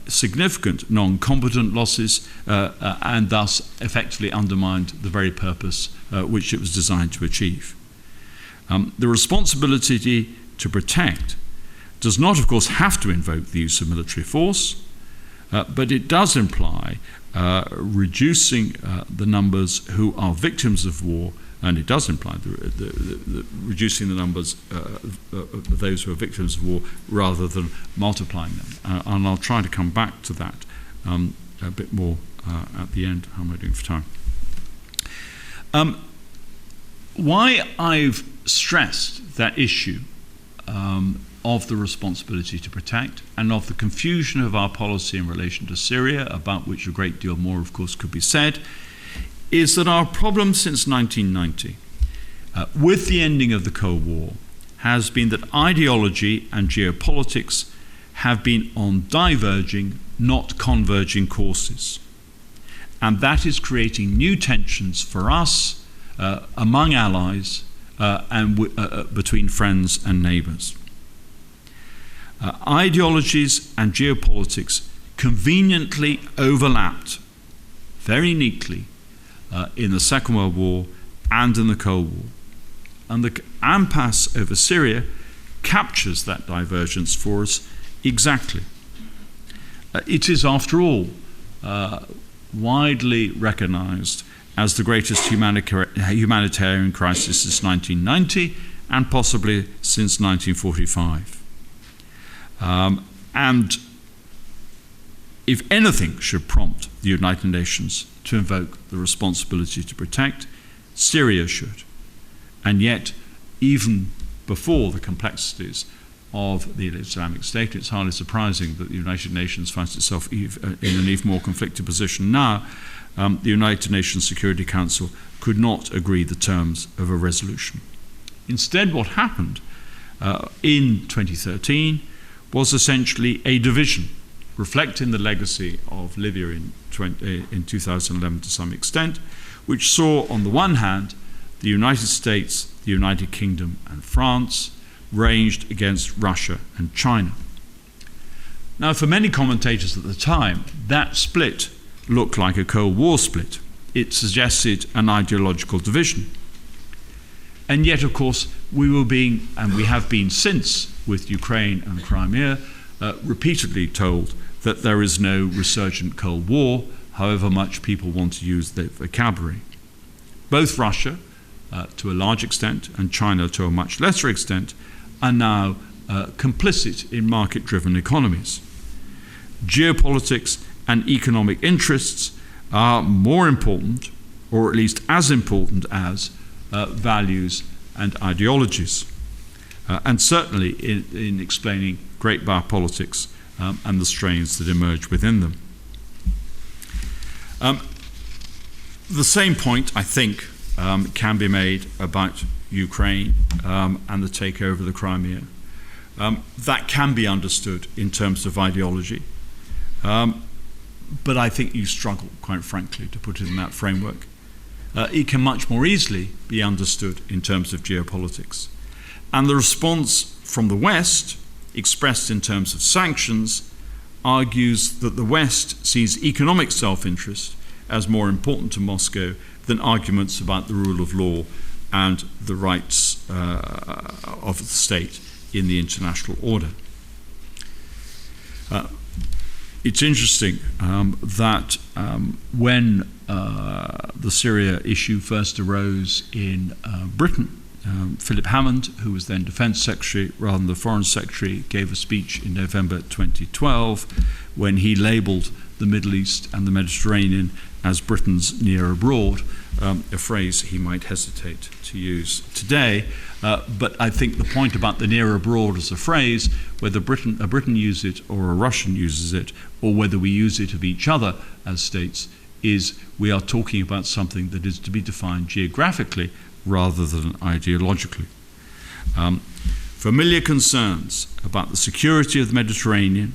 significant non-combatant losses and thus effectively undermined the very purpose which it was designed to achieve. The responsibility to protect does not, of course, have to invoke the use of military force, but it does imply reducing the numbers who are victims of war and it does imply the reducing the numbers of those who are victims of war rather than multiplying them. And I'll try to come back to that a bit more at the end. How am I doing for time? Why I've stressed that issue of the responsibility to protect and of the confusion of our policy in relation to Syria, about which a great deal more, of course, could be said, is that our problem since 1990, with the ending of the Cold War, has been that ideology and geopolitics have been on diverging, not converging courses. And that is creating new tensions for us among allies and between friends and neighbours. Ideologies and geopolitics conveniently overlapped very neatly in the Second World War and in the Cold War. And the impasse over Syria captures that divergence for us exactly. It is, after all, widely recognised as the greatest humanitarian crisis since 1990 and possibly since 1945. And if anything should prompt the United Nations to invoke the responsibility to protect, Syria should. And yet, even before the complexities of the Islamic State, it's hardly surprising that the United Nations finds itself in an even more conflicted position now. The United Nations Security Council could not agree the terms of a resolution. Instead, what happened in 2013 was essentially a division, reflecting the legacy of Libya in 2011 to some extent, which saw, on the one hand, the United States, the United Kingdom, and France ranged against Russia and China. Now, for many commentators at the time, that split looked like a Cold War split. It suggested an ideological division. And yet, of course, we were being, and we have been since, with Ukraine and Crimea, repeatedly told that there is no resurgent Cold War, however much people want to use the vocabulary. Both Russia, to a large extent, and China to a much lesser extent, are now complicit in market-driven economies. Geopolitics and economic interests are more important, or at least as important as values and ideologies, and certainly in explaining great power politics and the strains that emerge within them. The same point, I think, can be made about Ukraine and the takeover of the Crimea. That can be understood in terms of ideology, but I think you struggle, quite frankly, to put it in that framework. It can much more easily be understood in terms of geopolitics. And the response from the West, expressed in terms of sanctions, argues that the West sees economic self-interest as more important to Moscow than arguments about the rule of law and the rights of the state in the international order. It's interesting that when the Syria issue first arose in Britain, Philip Hammond, who was then Defence Secretary rather than the Foreign Secretary, gave a speech in November 2012 when he labelled the Middle East and the Mediterranean as Britain's near abroad, a phrase he might hesitate to use today. But I think the point about the near abroad as a phrase, whether a Britain uses it or a Russian uses it, or whether we use it of each other as states, is we are talking about something that is to be defined geographically rather than ideologically. Familiar concerns about the security of the Mediterranean,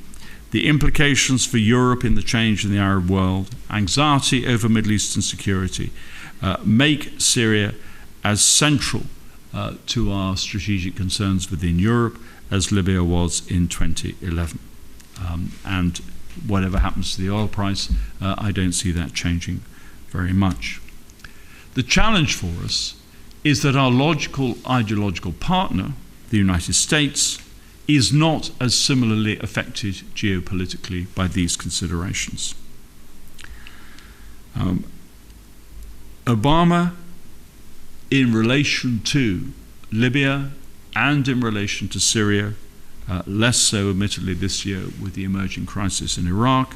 the implications for Europe in the change in the Arab world, anxiety over Middle Eastern security, make Syria as central to our strategic concerns within Europe as Libya was in 2011. And whatever happens to the oil price, I don't see that changing very much. The challenge for us is that our logical ideological partner, the United States, is not as similarly affected geopolitically by these considerations. Obama in relation to Libya and in relation to Syria, less so admittedly this year with the emerging crisis in Iraq,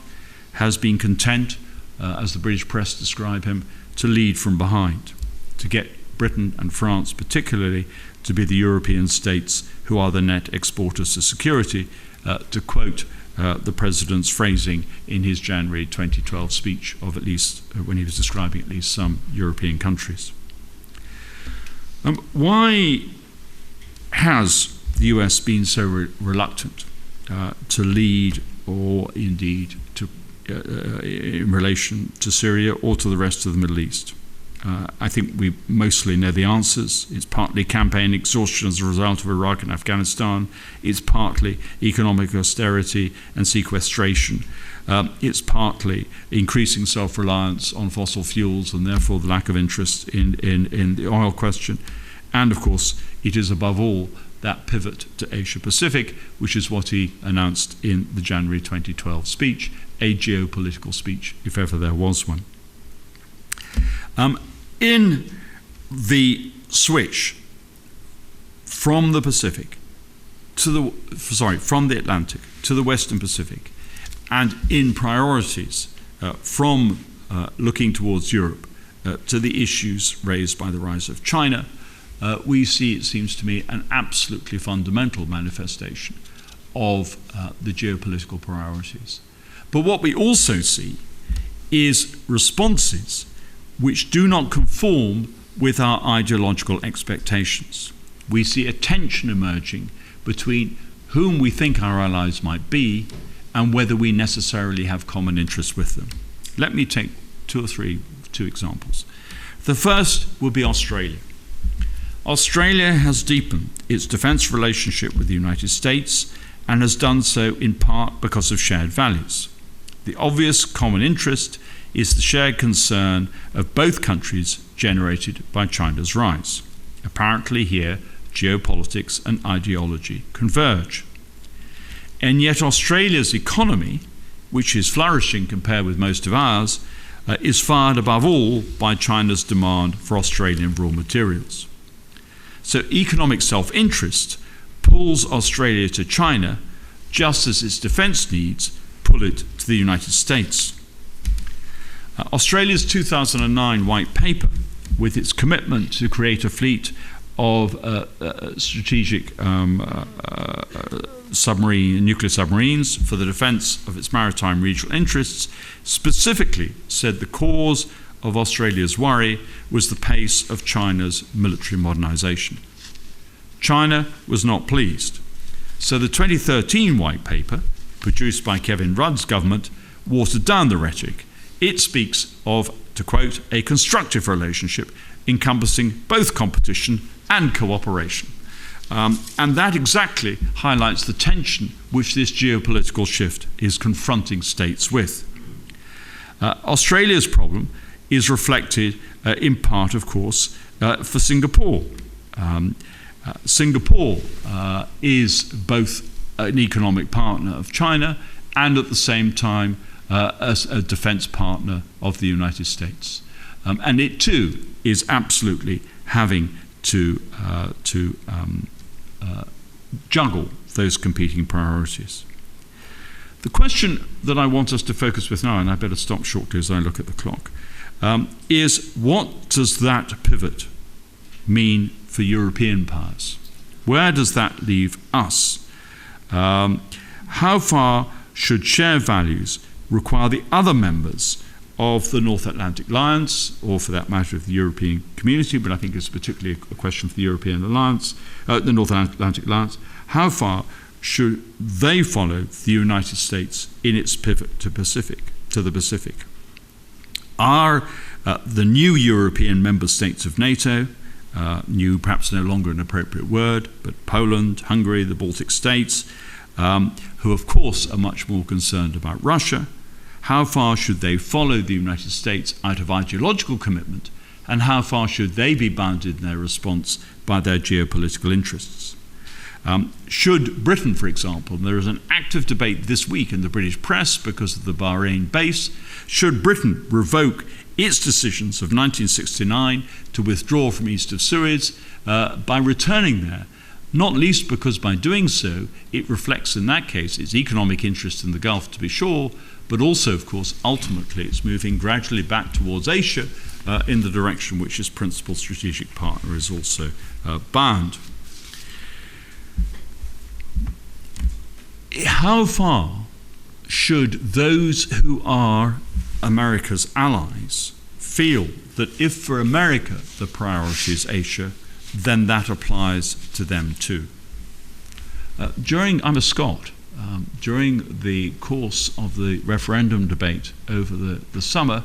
has been content, as the British press describe him, to lead from behind, to get Britain and France particularly to be the European states who are the net exporters of security, to quote the President's phrasing in his January 2012 speech of at least, when he was describing at least some European countries. Why has the US been so reluctant to lead, or indeed to, in relation to Syria or to the rest of the Middle East? I think we mostly know the answers. It's partly campaign exhaustion as a result of Iraq and Afghanistan. It's partly economic austerity and sequestration. It's partly increasing self-reliance on fossil fuels and therefore the lack of interest in the oil question. And of course, it is above all that pivot to Asia-Pacific, which is what he announced in the January 2012 speech, a geopolitical speech, if ever there was one. In the switch from the Pacific to from the Atlantic to the Western Pacific, and in priorities from looking towards Europe to the issues raised by the rise of China, we see, it seems to me, an absolutely fundamental manifestation of the geopolitical priorities. But what we also see is responses which do not conform with our ideological expectations. We see a tension emerging between whom we think our allies might be and whether we necessarily have common interests with them. Let me take two examples. The first would be Australia. Australia has deepened its defence relationship with the United States and has done so in part because of shared values. The obvious common interest is the shared concern of both countries generated by China's rise. Apparently here, geopolitics and ideology converge. And yet Australia's economy, which is flourishing compared with most of ours, is fired above all by China's demand for Australian raw materials. So economic self-interest pulls Australia to China just as its defence needs pull it to the United States. Australia's 2009 white paper, with its commitment to create a fleet of strategic nuclear submarines for the defence of its maritime regional interests, specifically said the cause of Australia's worry was the pace of China's military modernisation. China was not pleased. So the 2013 white paper, produced by Kevin Rudd's government, watered down the rhetoric. It speaks of, to quote, a constructive relationship encompassing both competition and cooperation. And that exactly highlights the tension which this geopolitical shift is confronting states with. Australia's problem is reflected in part, of course, for Singapore. Singapore is both an economic partner of China and at the same time as a defense partner of the United States. And it too is absolutely having to juggle those competing priorities. The question that I want us to focus with now, and I better stop shortly as I look at the clock, is what does that pivot mean for European powers? Where does that leave us? How far should shared values require the other members of the North Atlantic Alliance, or for that matter of the European Community, but I think it's particularly a question for the European Alliance, the North Atlantic Alliance, how far should they follow the United States in its pivot to the Pacific? Are the new European member states of NATO, new perhaps no longer an appropriate word, but Poland, Hungary, the Baltic states, who of course are much more concerned about Russia, how far should they follow the United States out of ideological commitment, and how far should they be bounded in their response by their geopolitical interests? Should Britain, for example, and there is an active debate this week in the British press because of the Bahrain base, should Britain revoke its decisions of 1969 to withdraw from east of Suez by returning there, not least because by doing so it reflects in that case its economic interest in the Gulf, to be sure, but also, of course, ultimately it's moving gradually back towards Asia in the direction which its principal strategic partner is also bound. How far should those who are America's allies feel that if for America the priority is Asia, then that applies to them too? I'm a Scot. During the course of the referendum debate over the summer,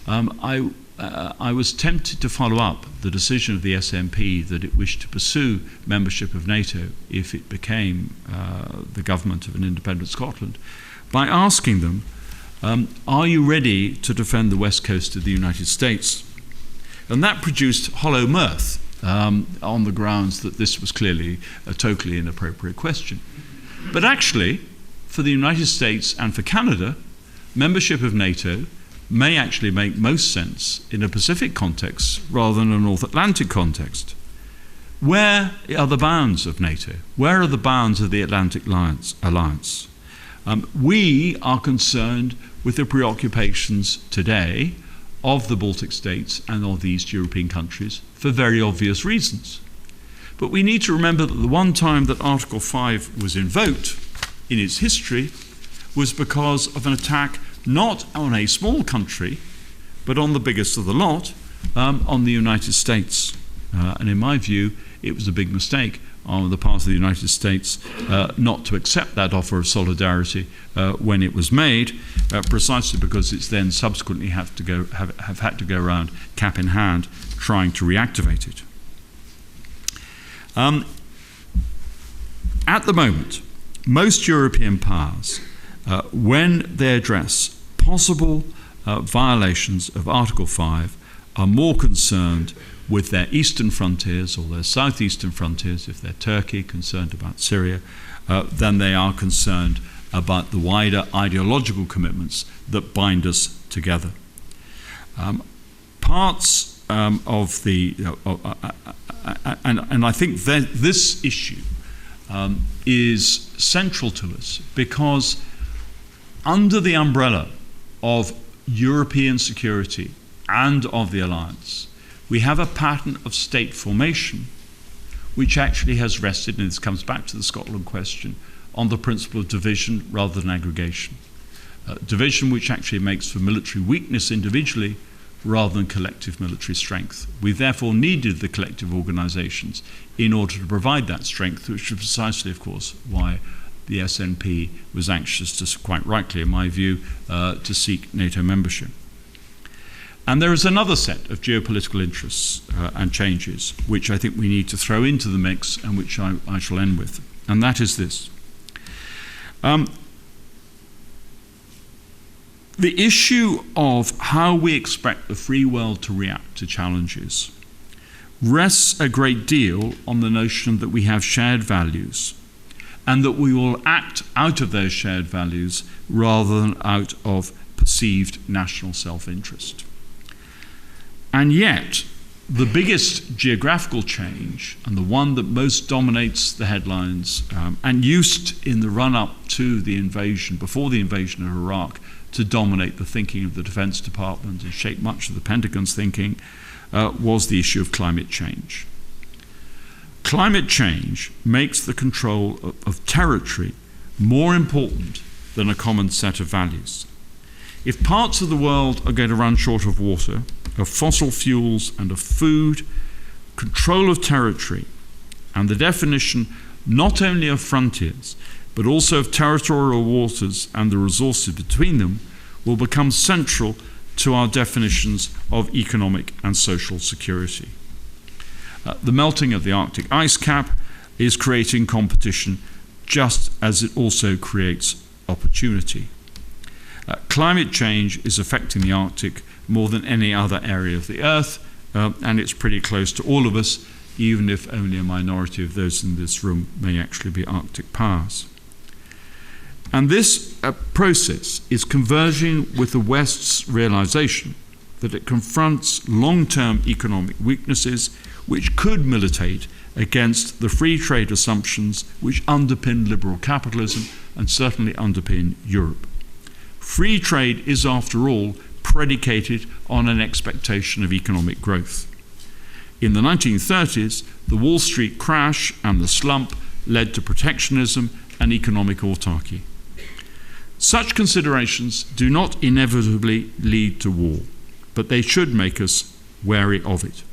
I was tempted to follow up the decision of the SNP that it wished to pursue membership of NATO if it became the government of an independent Scotland by asking them, are you ready to defend the west coast of the United States? And that produced hollow mirth on the grounds that this was clearly a totally inappropriate question. But actually, for the United States and for Canada, membership of NATO may actually make most sense in a Pacific context rather than a North Atlantic context. Where are the bounds of NATO? Where are the bounds of the Atlantic Alliance? We are concerned with the preoccupations today of the Baltic states and of the East European countries for very obvious reasons. But we need to remember that the one time that Article 5 was invoked in its history was because of an attack not on a small country, but on the biggest of the lot, on the United States. And in my view, it was a big mistake on the part of the United States not to accept that offer of solidarity when it was made, precisely because it's then subsequently have had to go around cap in hand trying to reactivate it. At the moment, most European powers, when they address possible violations of Article 5, are more concerned with their eastern frontiers or their southeastern frontiers, if they're Turkey, concerned about Syria, than they are concerned about the wider ideological commitments that bind us together. Parts of the... and I think that this issue is central to us because under the umbrella of European security and of the alliance, we have a pattern of state formation which actually has rested, and this comes back to the Scotland question, on the principle of division rather than aggregation. Division which actually makes for military weakness individually rather than collective military strength. We therefore needed the collective organisations in order to provide that strength, which is precisely, of course, why the SNP was anxious to, quite rightly in my view, to seek NATO membership. And there is another set of geopolitical interests and changes which I think we need to throw into the mix and which I shall end with, and that is this. The issue of how we expect the free world to react to challenges rests a great deal on the notion that we have shared values and that we will act out of those shared values rather than out of perceived national self-interest. And yet, the biggest geographical change, and the one that most dominates the headlines, and used in the run-up to the invasion, before the invasion of Iraq, to dominate the thinking of the Defense Department and shape much of the Pentagon's thinking, was the issue of climate change. Climate change makes the control of territory more important than a common set of values. If parts of the world are going to run short of water, of fossil fuels and of food, control of territory and the definition not only of frontiers but also of territorial waters and the resources between them will become central to our definitions of economic and social security. The melting of the Arctic ice cap is creating competition just as it also creates opportunity. Climate change is affecting the Arctic more than any other area of the Earth, and it's pretty close to all of us, even if only a minority of those in this room may actually be Arctic powers. And this process is converging with the West's realization that it confronts long-term economic weaknesses which could militate against the free trade assumptions which underpin liberal capitalism and certainly underpin Europe. Free trade is, after all, predicated on an expectation of economic growth. In the 1930s, the Wall Street crash and the slump led to protectionism and economic autarky. Such considerations do not inevitably lead to war, but they should make us wary of it.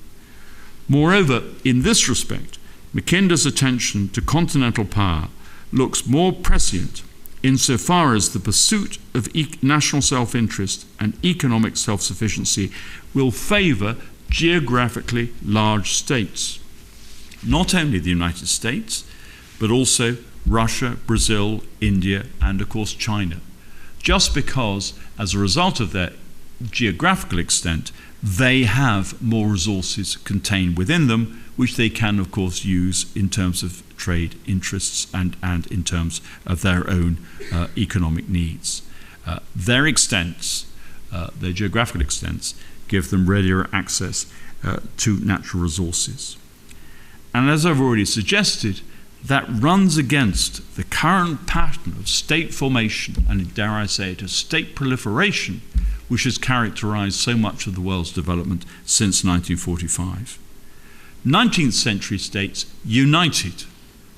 Moreover, in this respect, Macinda's attention to continental power looks more prescient insofar as the pursuit of national self-interest and economic self-sufficiency will favour geographically large states. Not only the United States, but also Russia, Brazil, India, and of course China. Just because, as a result of their geographical extent, they have more resources contained within them, which they can, of course, use in terms of trade interests and in terms of their own economic needs. Their extents, their geographical extents, give them readier access to natural resources. And as I've already suggested, that runs against the current pattern of state formation and, dare I say it, of state proliferation, which has characterized so much of the world's development since 1945. 19th century states united,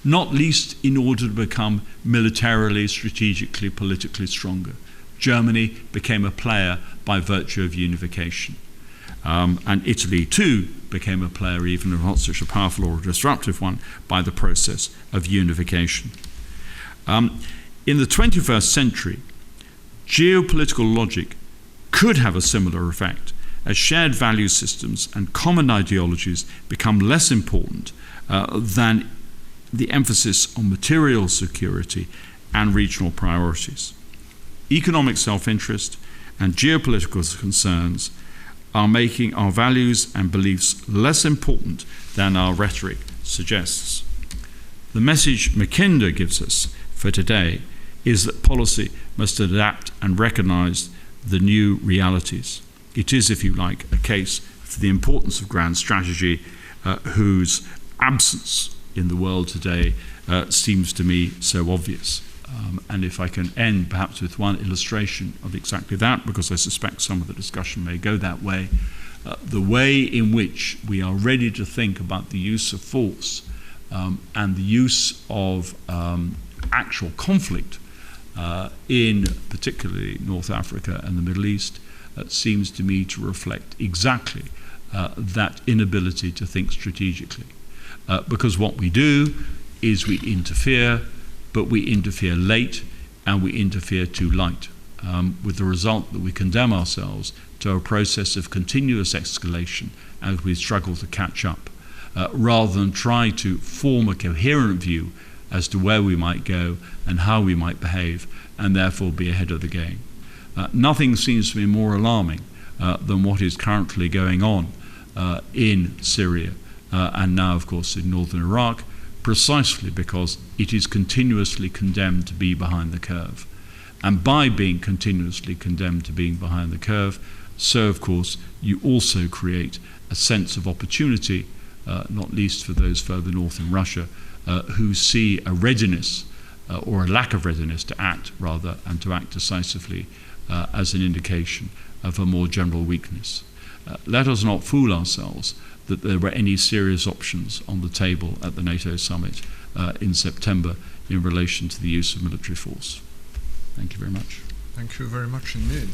not least in order to become militarily, strategically, politically stronger. Germany became a player by virtue of unification. And Italy, too, became a player, even if not such a powerful or disruptive one, by the process of unification. In the 21st century, geopolitical logic could have a similar effect as shared value systems and common ideologies become less important than the emphasis on material security and regional priorities. Economic self-interest and geopolitical concerns are making our values and beliefs less important than our rhetoric suggests. The message Macinda gives us for today is that policy must adapt and recognise the new realities. It is, if you like, a case for the importance of grand strategy, whose absence in the world today seems to me so obvious. And if I can end perhaps with one illustration of exactly that, because I suspect some of the discussion may go that way, the way in which we are ready to think about the use of force and the use of actual conflict in particularly North Africa and the Middle East seems to me to reflect exactly that inability to think strategically. Because what we do is we interfere, but we interfere late and we interfere too late, with the result that we condemn ourselves to a process of continuous escalation as we struggle to catch up, rather than try to form a coherent view as to where we might go and how we might behave, and therefore be ahead of the game. Nothing seems to be more alarming than what is currently going on in Syria and now, of course, in northern Iraq, precisely because it is continuously condemned to be behind the curve. And by being continuously condemned to being behind the curve, so, of course, you also create a sense of opportunity, not least for those further north in Russia, who see a readiness or a lack of readiness to act, rather, and to act decisively as an indication of a more general weakness. Let us not fool ourselves that there were any serious options on the table at the NATO summit in September in relation to the use of military force. Thank you very much. Thank you very much indeed.